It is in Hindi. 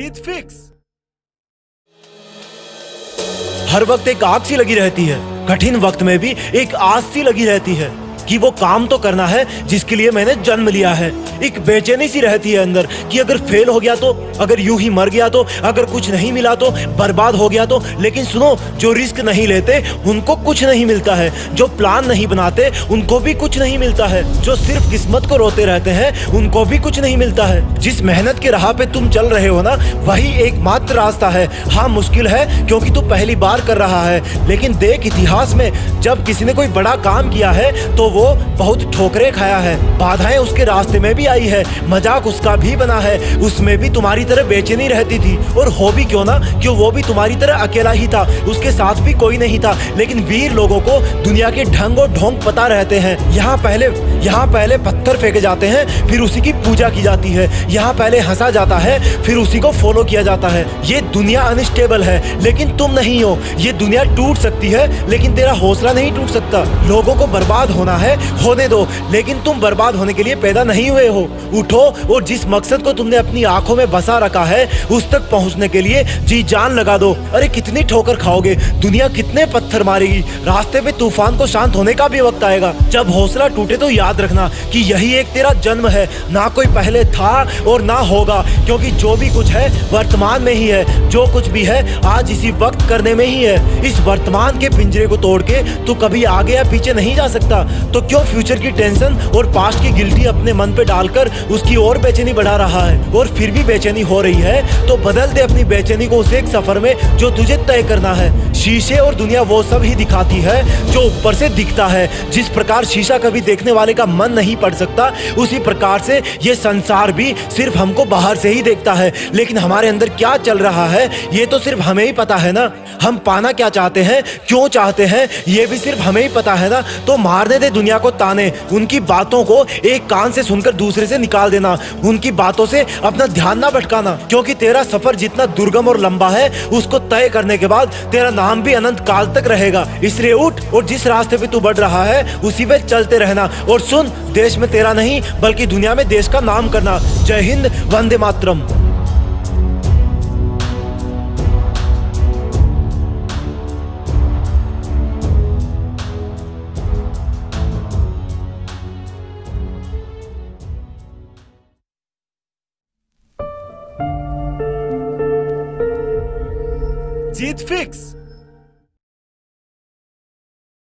जीत फिक्स। हर वक्त एक आग सी लगी रहती है, कठिन वक्त में भी एक आस सी लगी रहती है कि वो काम तो करना है जिसके लिए मैंने जन्म लिया है। एक बेचैनी सी रहती है अंदर कि अगर फेल हो गया तो, अगर यूं ही मर गया तो, अगर कुछ नहीं मिला तो, बर्बाद हो गया तो। लेकिन सुनो, जो रिस्क नहीं लेते उनको कुछ नहीं मिलता है, जो प्लान नहीं बनाते उनको भी कुछ नहीं मिलता है, जो सिर्फ किस्मत को रोते रहते हैं उनको भी कुछ नहीं मिलता है। जिस मेहनत की राह पे तुम चल रहे हो ना, वही एकमात्र रास्ता है। हाँ, मुश्किल है क्योंकि तू पहली बार कर रहा है, लेकिन देख इतिहास में जब किसी ने कोई बड़ा काम किया है तो वो बहुत ठोकरें खाया है, बाधाएं उसके रास्ते में भी आई है, मजाक उसका भी बना है, उसमें भी तुम्हारी तरह बेचैनी रहती थी। और हो भी क्यों ना, क्यों वो भी तुम्हारी तरह अकेला ही था, उसके साथ भी कोई नहीं था। लेकिन वीर लोगों को दुनिया के ढंग और ढोंग पता रहते हैं। यहाँ पहले पत्थर फेंके जाते हैं, फिर उसी की पूजा की जाती है। यहाँ पहले हंसा जाता है, फिर उसी को फॉलो किया जाता है। ये दुनिया अनस्टेबल है, लेकिन तुम नहीं हो। ये दुनिया टूट सकती है, लेकिन तेरा हौसला नहीं टूट सकता। लोगों को बर्बाद होना है, होने दो, लेकिन तुम बर्बाद होने के लिए पैदा नहीं हुए हो। उठो और जिस मकसद को तुमने अपनी आंखों में बसा रखा है उस तक पहुंचने के लिए जी जान लगा दो। अरे कितनी ठोकर खाओगे, दुनिया कितने पत्थर मारेगी, रास्ते पे तूफान को शांत होने का भी वक्त आएगा। जब हौसला टूटे तो याद रखना कि यही एक तेरा जन्म है, ना कोई पहले था और ना होगा, क्योंकि जो भी कुछ है वर्तमान में ही है। जो कुछ भी है आज इसी वक्त करने में ही है। इस वर्तमान के पिंजरे को तोड़ के तू कभी आगे या पीछे नहीं जा सकता। तो क्यों फ्यूचर की टेंशन और पास्ट की गिल्टी अपने मन पे डालकर उसकी और बेचैनी बढ़ा रहा है। और फिर भी बेचैनी हो रही है तो बदल दे अपनी बेचैनी को उस एक सफर में जो तुझे तय करना है। शीशे और दुनिया वो सब ही दिखाती है जो ऊपर से दिखता है। जिस प्रकार शीशा कभी देखने वाले का मन नहीं पढ़ सकता, उसी प्रकार से ये संसार भी सिर्फ हमको बाहर से ही देखता है, लेकिन हमारे अंदर क्या चल रहा है ये तो सिर्फ हमें ही पता है ना। हम पाना क्या चाहते हैं, क्यों चाहते हैं, ये भी सिर्फ हमें ही पता है ना। तो मारने दे दुनिया को ताने, उनकी बातों को एक कान से सुनकर दूसरे से निकाल देना, उनकी बातों से अपना ध्यान ना भटकाना, क्योंकि तेरा सफर जितना दुर्गम और लंबा है उसको तय करने के बाद तेरा नाम भी अनंत काल तक रहेगा। इसलिए उठ और जिस रास्ते पे तू बढ़ रहा है उसी पे चलते रहना। और सुन, देश में तेरा नहीं बल्कि दुनिया में देश का नाम करना। जय हिंद, वंदे मातरम। जीत फिक्स।